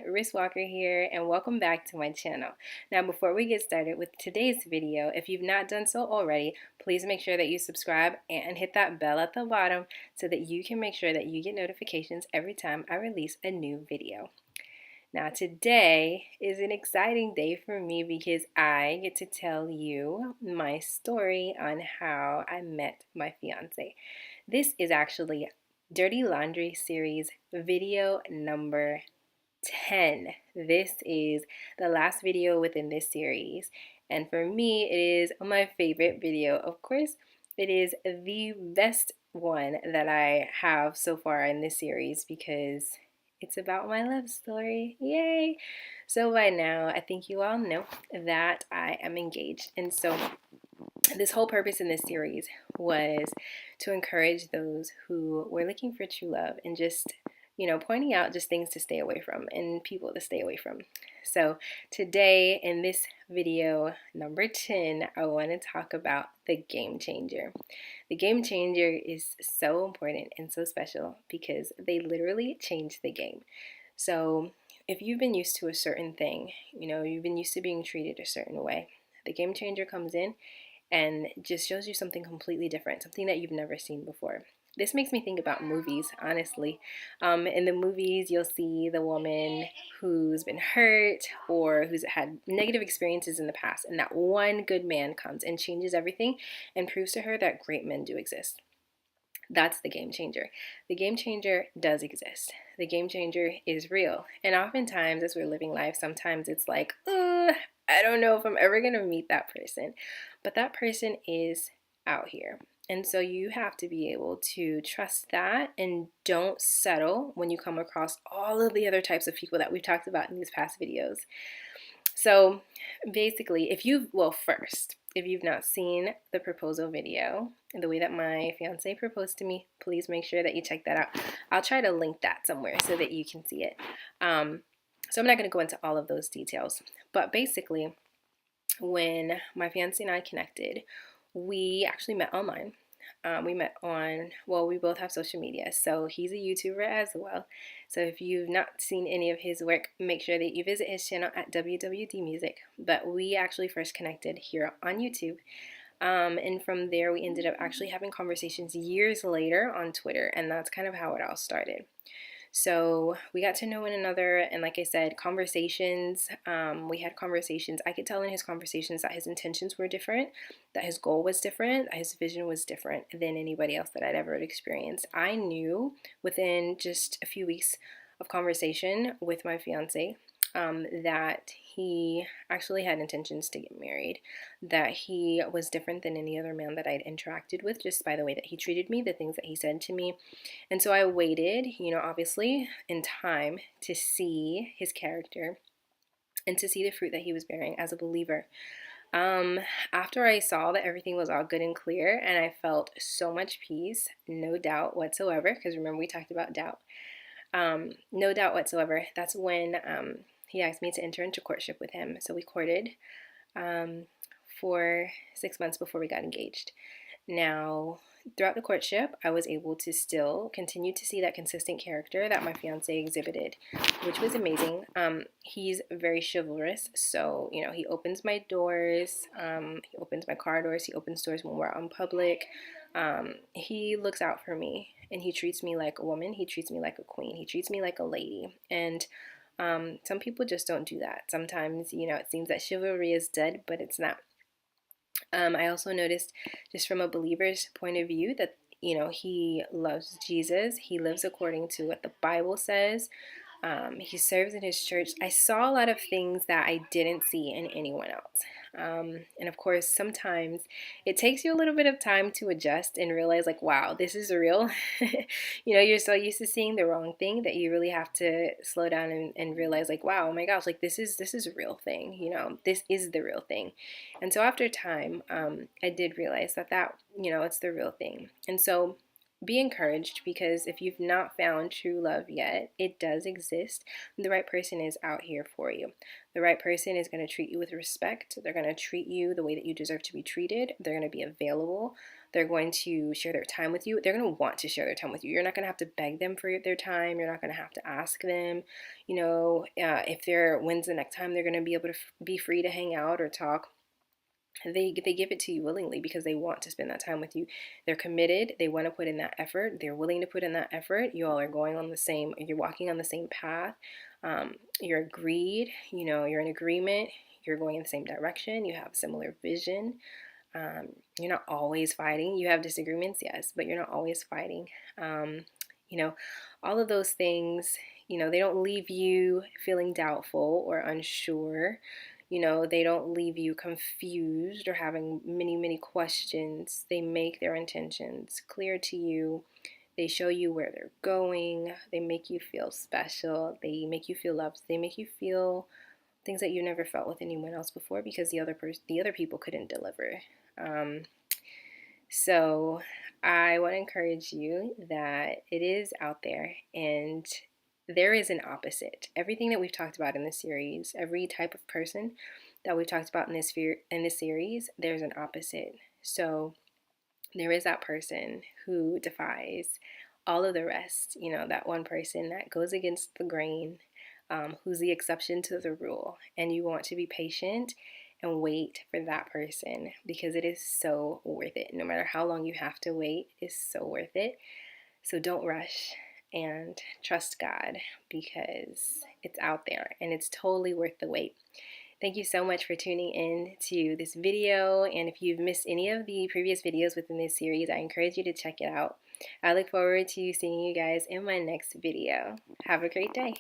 Ris here, and welcome back to my channel. Now, before we get started with today's video, if you've not done so already, please make sure that you subscribe and hit that bell at the bottom so that you can make sure that you get notifications every time I release a new video. Now, today is an exciting day for me because I get to tell you my story on how I met my fiance. This is actually Dirty Laundry series video number 10. This is the last video within this series, and for me, it is my favorite video. Of course, it is the best one that I have so far in this series because it's about my love story. Yay! So by now, I think you all know that I am engaged, and so this whole purpose in this series was to encourage those who were looking for true love and just, pointing out just things to stay away from and people to stay away from. So today in this video number 10, I want to talk about the game changer. The game changer is so important and so special because they literally change the game. So if you've been used to a certain thing, you've been used to being treated a certain way, the game changer comes in and just shows you something completely different, something that you've never seen before. This makes me think about movies, honestly. In the movies, you'll see the woman who's been hurt or who's had negative experiences in the past, and that one good man comes and changes everything and proves to her that great men do exist. That's the game changer. The game changer does exist. The game changer is real. And oftentimes, as we're living life, sometimes it's like, I don't know if I'm ever going to meet that person. But that person is out here. And so you have to be able to trust that and don't settle when you come across all of the other types of people that we've talked about in these past videos. So basically, if you've not seen the proposal video and the way that my fiance proposed to me, please make sure that you check that out. I'll try to link that somewhere so that you can see it. So I'm not going to go into all of those details, but basically, when my fiance and I connected, we actually met online. We met we both have social media. So he's a YouTuber as well. So if you've not seen any of his work, make sure that you visit his channel at WWD Music. But we actually first connected here on YouTube. And from there, we ended up actually having conversations years later on Twitter. And that's kind of how it all started. So we got to know one another, and like I said, we had conversations. I could tell in his conversations that his intentions were different, that his goal was different, that his vision was different than anybody else that I'd ever experienced. I knew within just a few weeks of conversation with my fiance that he actually had intentions to get married, that he was different than any other man that I'd interacted with just by the way that he treated me, the things that he said to me. And so I waited, obviously in time to see his character and to see the fruit that he was bearing as a believer. After I saw that everything was all good and clear and I felt so much peace, no doubt whatsoever, because remember we talked about doubt, no doubt whatsoever, that's when he asked me to enter into courtship with him. So we courted for 6 months before we got engaged. Now, throughout the courtship, I was able to still continue to see that consistent character that my fiance exhibited, which was amazing. He's very chivalrous, so, he opens my doors, he opens my car doors, he opens doors when we're on public. He looks out for me, and he treats me like a woman, he treats me like a queen, he treats me like a lady, and some people just don't do that. Sometimes, it seems that chivalry is dead, but it's not. I also noticed, just from a believer's point of view, that, he loves Jesus. He lives according to what the Bible says. He serves in his church. I saw a lot of things that I didn't see in anyone else. And of course, sometimes it takes you a little bit of time to adjust and realize, like, wow, this is real. You're so used to seeing the wrong thing that you really have to slow down and realize, like, wow, oh my gosh, like this is a real thing. This is the real thing. And so after time, I did realize that it's the real thing. And so be encouraged, because if you've not found true love yet, it does exist. The right person is out here for you. The right person is going to treat you with respect. They're going to treat you the way that you deserve to be treated. They're going to be available. They're going to share their time with you. They're going to want to share their time with you. You're not going to have to beg them for their time. You're not going to have to ask them, when's the next time they're going to be able to be free to hang out or talk. They give it to you willingly because they want to spend that time with you. They're committed. They want to put in that effort. They're willing to put in that effort. You all are going on the same, you're walking on the same path. You're agreed, you're in agreement. You're going in the same direction. You have a similar vision. You're not always fighting. You have disagreements, yes, but you're not always fighting. All of those things, they don't leave you feeling doubtful or unsure. They don't leave you confused or having many, many questions. They make their intentions clear to you. They show you where they're going. They make you feel special. They make you feel loved. They make you feel things that you never felt with anyone else before, because the other people couldn't deliver. So I want to encourage you that it is out there, and there is an opposite. Everything that we've talked about in this series, every type of person that we've talked about in this series, there's an opposite. So there is that person who defies all of the rest, that one person that goes against the grain, who's the exception to the rule. And you want to be patient and wait for that person, because it is so worth it. No matter how long you have to wait, it's so worth it. So don't rush and trust God, because it's out there and it's totally worth the wait. Thank you so much for tuning in to this video. And if you've missed any of the previous videos within this series, I encourage you to check it out. I look forward to seeing you guys in my next video. Have a great day.